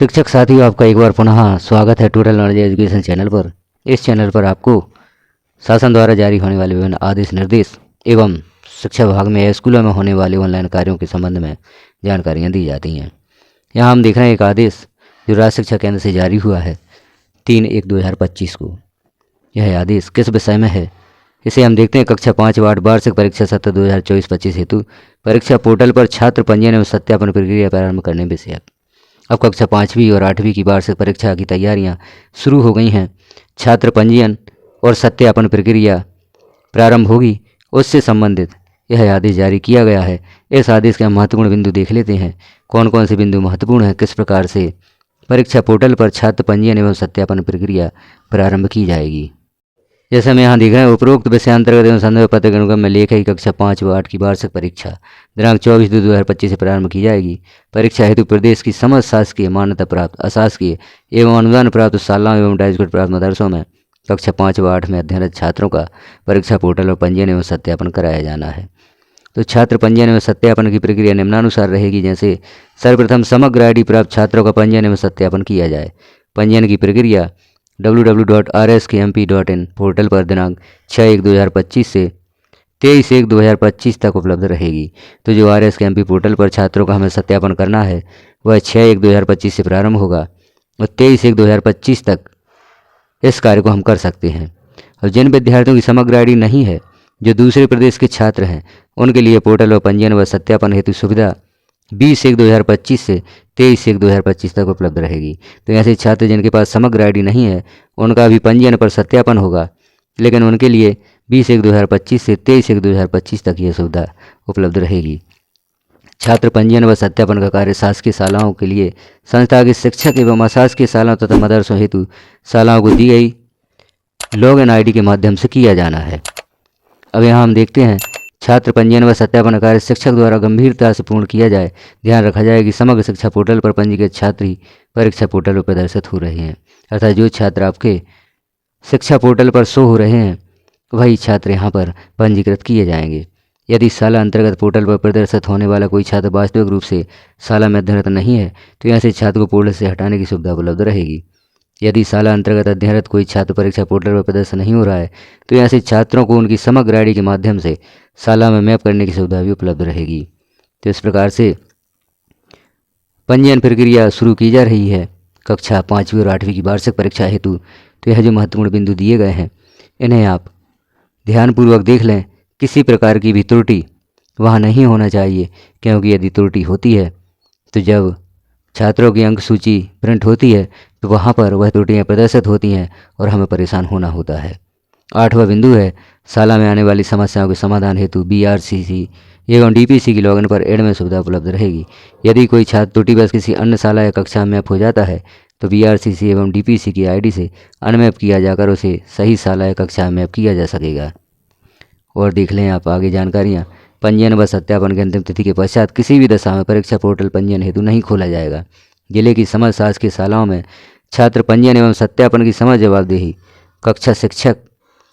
शिक्षक साथियों, आपका एक बार पुनः स्वागत है टोटल नॉलेज एजुकेशन चैनल पर। इस चैनल पर आपको शासन द्वारा जारी होने वाले विभिन्न आदेश निर्देश एवं शिक्षा विभाग में या स्कूलों में होने वाले ऑनलाइन कार्यों के संबंध में जानकारियां दी जाती हैं। यहाँ हम देख रहे हैं एक आदेश जो राज्य शिक्षा केंद्र से जारी हुआ है 3/1/2025 को। यह आदेश किस विषय में है इसे हम देखते हैं। कक्षा 5 वार्षिक परीक्षा सत्र 2024-25 हेतु परीक्षा पोर्टल पर छात्र पंजीयन एवं सत्यापन प्रक्रिया प्रारंभ करने विषयक। अब कक्षा 5वीं और 8वीं की वार्षिक परीक्षा की तैयारियां शुरू हो गई हैं। छात्र पंजीयन और सत्यापन प्रक्रिया प्रारंभ होगी, उससे संबंधित यह आदेश जारी किया गया है। इस आदेश के हम महत्वपूर्ण बिंदु देख लेते हैं। कौन कौन से बिंदु महत्वपूर्ण हैं, किस प्रकार से परीक्षा पोर्टल पर छात्र पंजीयन एवं सत्यापन प्रक्रिया प्रारंभ की जाएगी। जैसे हम यहाँ देख रहे हैं, उपरोक्त विषयांतर्गत एवं संदर्भ पत्र के अनुगम में लेख है कि कक्षा 5 व 8 की वार्षिक परीक्षा दिनांक 24/2/2025 से प्रारंभ की जाएगी। परीक्षा हेतु प्रदेश की समस्त शासकीय मान्यता प्राप्त, अशासकीय एवं अनुदान प्राप्त शालाओं एवं डाइजकोट प्राप्त मदरसों में कक्षा 5 व 8 में अध्ययनरत छात्रों का परीक्षा पोर्टल पर पंजीयन एवं सत्यापन कराया जाना है। तो छात्र पंजीयन एवं सत्यापन की प्रक्रिया निम्नानुसार रहेगी। जैसे सर्वप्रथम समग्र ID प्राप्त छात्रों का पंजीयन एवं सत्यापन किया जाए। पंजीयन की प्रक्रिया www.rskmp.in पोर्टल पर दिनांक 6/1/2025 से 23/1/2025 तक उपलब्ध रहेगी। तो जो RSKMP पोर्टल पर छात्रों का हमें सत्यापन करना है वह 6/1/2025 से प्रारंभ होगा और 23/1/2025 तक इस कार्य को हम कर सकते हैं। और जिन विद्यार्थियों की समग्र ID नहीं है, जो दूसरे प्रदेश के छात्र हैं, उनके लिए पोर्टल और पंजीयन व सत्यापन हेतु सुविधा 20/1/2025 से 23/1/2025 तक उपलब्ध रहेगी। तो ऐसे छात्र जिनके पास समग्र ID नहीं है, उनका भी पंजीयन पर सत्यापन होगा, लेकिन उनके लिए 20/1/2025 से 23/1/2025 तक यह सुविधा उपलब्ध रहेगी। छात्र पंजीयन व सत्यापन का कार्य शासकीय शालाओं के लिए संस्था के शिक्षक एवं अशासकीय शालाओं तथा मदरसों हेतु शालाओं को दी गई लॉगिन ID के माध्यम से किया जाना है। अब यहाँ हम देखते हैं, छात्र पंजीयन व सत्यापन कार्य शिक्षक द्वारा गंभीरता से पूर्ण किया जाए। ध्यान रखा जाए कि समग्र शिक्षा पोर्टल पर पंजीकृत छात्र ही परीक्षा पोर्टल पर प्रदर्शित हो रहे हैं। अर्थात जो छात्र आपके शिक्षा पोर्टल पर शो हो रहे हैं वही छात्र यहाँ पर पंजीकृत किए जाएंगे। यदि शाला अंतर्गत पोर्टल पर प्रदर्शित होने वाला कोई छात्र वास्तविक रूप से शाला में अध्ययनरत नहीं है, तो ऐसे छात्र को पोर्टल से हटाने की सुविधा उपलब्ध रहेगी। यदि शाला अंतर्गत अध्ययनरत कोई छात्र परीक्षा पोर्टल पर प्रदर्शन नहीं हो रहा है, तो ऐसे छात्रों को उनकी समग्र ID के माध्यम से शाला में मैप करने की सुविधा भी उपलब्ध रहेगी। तो इस प्रकार से पंजीयन प्रक्रिया शुरू की जा रही है कक्षा 5वीं और 8वीं की वार्षिक परीक्षा हेतु। तो यह जो महत्वपूर्ण बिंदु दिए गए हैं, इन्हें आप ध्यानपूर्वक देख लें। किसी प्रकार की भी त्रुटि वहाँ नहीं होना चाहिए, क्योंकि यदि त्रुटि होती है तो जब छात्रों की अंक सूची प्रिंट होती है तो वहाँ पर वह त्रुटियाँ प्रदर्शित होती हैं और हमें परेशान होना होता है। 8वां बिंदु है, शाला में आने वाली समस्याओं के समाधान हेतु BRCC एवं DPC की लॉगिन पर एड में सुविधा उपलब्ध रहेगी। यदि कोई छात्र त्रुटिवश किसी अन्य शाला या कक्षा में मैप हो जाता है तो BRCC एवं DPC की ID से अनमैप किया जाकर उसे सही शाला या कक्षा में मैप किया जा सकेगा। और देख लें आप आगे जानकारियाँ। पंजीयन व सत्यापन की अंतिम तिथि के पश्चात किसी भी दशा में परीक्षा पोर्टल पंजीयन हेतु नहीं खोला जाएगा। जिले की समस्त शासकीय शालाओं में छात्र पंजीयन एवं सत्यापन की समस्त जवाबदेही कक्षा शिक्षक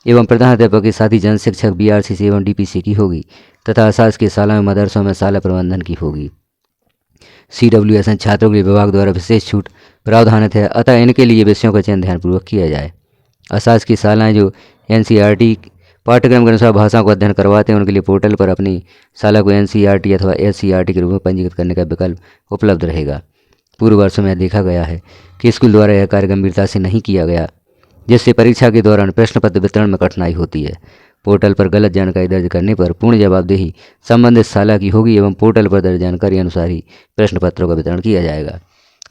एवं प्रधानाध्यापक के साथ ही जन शिक्षक BRCC एवं DPC की होगी तथा अशासकीय शालाओं में मदरसों में शाला प्रबंधन की होगी। CWSN छात्रों के लिए विभाग द्वारा विशेष छूट प्रावधानित है, अतः इनके लिए विषयों का चयन ध्यानपूर्वक किया जाए। अशासकीय शालाएँ जो NCERT पाठ्यक्रम के अनुसार भाषाओं को अध्ययन करवाते हैं, उनके लिए पोर्टल पर अपनी शाला को NCERT अथवा SCERT के रूप में पंजीकृत करने का विकल्प उपलब्ध रहेगा। पूर्व वर्षों में देखा गया है कि स्कूल द्वारा यह कार्य गंभीरता से नहीं किया गया, जिससे परीक्षा के दौरान प्रश्न पत्र वितरण में कठिनाई होती है। पोर्टल पर गलत जानकारी दर्ज करने पर पूर्ण जवाबदेही संबंधित शाला की होगी एवं पोर्टल पर दर्ज जानकारी अनुसार ही प्रश्न पत्रों का वितरण किया जाएगा।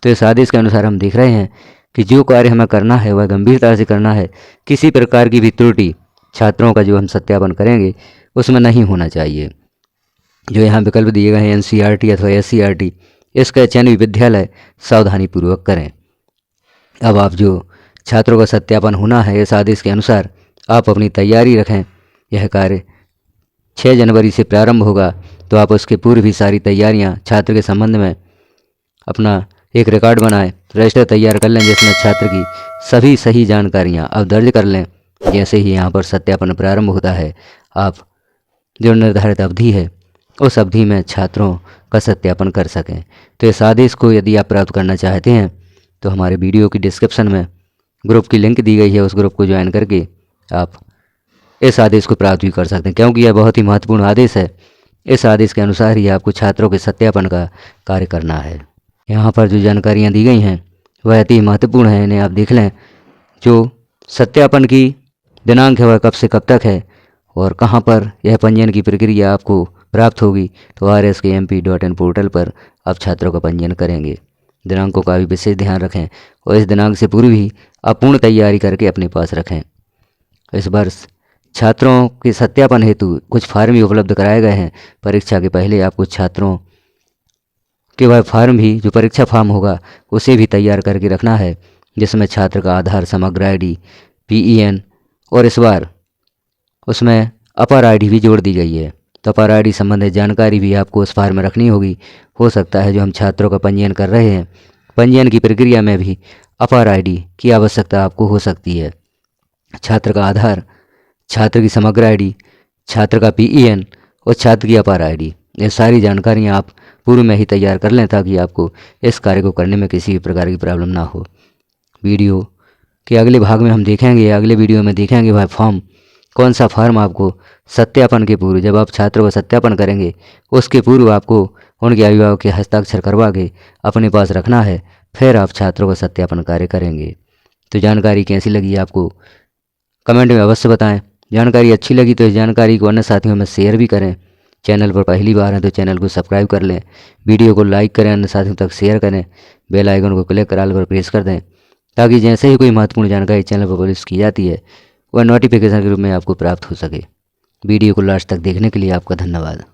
तो इस आदेश के अनुसार हम देख रहे हैं कि जो कार्य हमें करना है वह गंभीरता से करना है। किसी प्रकार की भी त्रुटि छात्रों का जो हम सत्यापन करेंगे उसमें नहीं होना चाहिए। जो यहाँ विकल्प दिए गए हैं NCERT अथवा SCERT, इसका चयन भी विद्यालय सावधानी पूर्वक करें। अब आप जो छात्रों का सत्यापन होना है, इस आदेश के अनुसार आप अपनी तैयारी रखें। यह कार्य 6 जनवरी से प्रारंभ होगा, तो आप उसके पूर्व भी सारी तैयारियां छात्र के संबंध में अपना एक रिकॉर्ड बनाएं, रजिस्टर तैयार कर लें, जिसमें छात्र की सभी सही जानकारियां आप दर्ज कर लें। जैसे ही यहाँ पर सत्यापन प्रारंभ होता है, आप जो निर्धारित अवधि है उस अवधि में छात्रों का सत्यापन कर सकें। तो इस आदेश को यदि आप प्राप्त करना चाहते हैं तो हमारे वीडियो की डिस्क्रिप्शन में ग्रुप की लिंक दी गई है, उस ग्रुप को ज्वाइन करके आप इस आदेश को प्राप्त भी कर सकते हैं, क्योंकि यह बहुत ही महत्वपूर्ण आदेश है। इस आदेश के अनुसार ही आपको छात्रों के सत्यापन का कार्य करना है। यहाँ पर जो जानकारियाँ दी गई हैं वह अति महत्वपूर्ण है, इन्हें आप देख लें। जो सत्यापन की दिनांक है वह कब से कब तक है और कहाँ पर यह पंजीयन की प्रक्रिया आपको प्राप्त होगी, तो rskmp.in पोर्टल पर आप छात्रों का पंजीयन करेंगे। दिनांकों का भी विशेष ध्यान रखें और इस दिनांक से पूर्व ही आप पूर्ण तैयारी करके अपने पास रखें। इस वर्ष छात्रों के सत्यापन हेतु कुछ फार्म भी उपलब्ध कराए गए हैं। परीक्षा के पहले आपको छात्रों के वह फार्म भी, जो परीक्षा फॉर्म होगा, उसे भी तैयार करके रखना है, जिसमें छात्र का आधार, समग्र आईडी, PEN और इस बार उसमें अपर आईडी भी जोड़ दी गई है। तो अपर आईडी संबंधित जानकारी भी आपको उस फार्म में रखनी होगी। हो सकता है जो हम छात्रों का पंजीयन कर रहे हैं, पंजीयन की प्रक्रिया में भी अपर आईडी की आवश्यकता आपको हो सकती है। छात्र का आधार, छात्र की समग्र आईडी, छात्र का PEN और छात्र की अपार आईडी, ये सारी जानकारियाँ आप पूर्व में ही तैयार कर लें ताकि आपको इस कार्य को करने में किसी भी प्रकार की प्रॉब्लम ना हो। वीडियो के अगले भाग में हम देखेंगे, अगले वीडियो में देखेंगे वह फॉर्म, कौन सा फॉर्म आपको सत्यापन के पूर्व, जब आप छात्रों का सत्यापन करेंगे उसके पूर्व आपको उनके अभिभावक के हस्ताक्षर करवा के अपने पास रखना है, फिर आप छात्रों का सत्यापन कार्य करेंगे। तो जानकारी कैसी लगी आपको कमेंट में अवश्य बताएं। जानकारी अच्छी लगी तो इस जानकारी को अन्य साथियों में शेयर भी करें। चैनल पर पहली बार हैं तो चैनल को सब्सक्राइब कर लें, वीडियो को लाइक करें, अन्य साथियों तक शेयर करें, बेल आइकन को क्लिक कर ऑल पर प्रेस कर दें ताकि जैसे ही कोई महत्वपूर्ण जानकारी चैनल पर पब्लिश की जाती है वह नोटिफिकेशन के रूप में आपको प्राप्त हो सके। वीडियो को लास्ट तक देखने के लिए आपका धन्यवाद।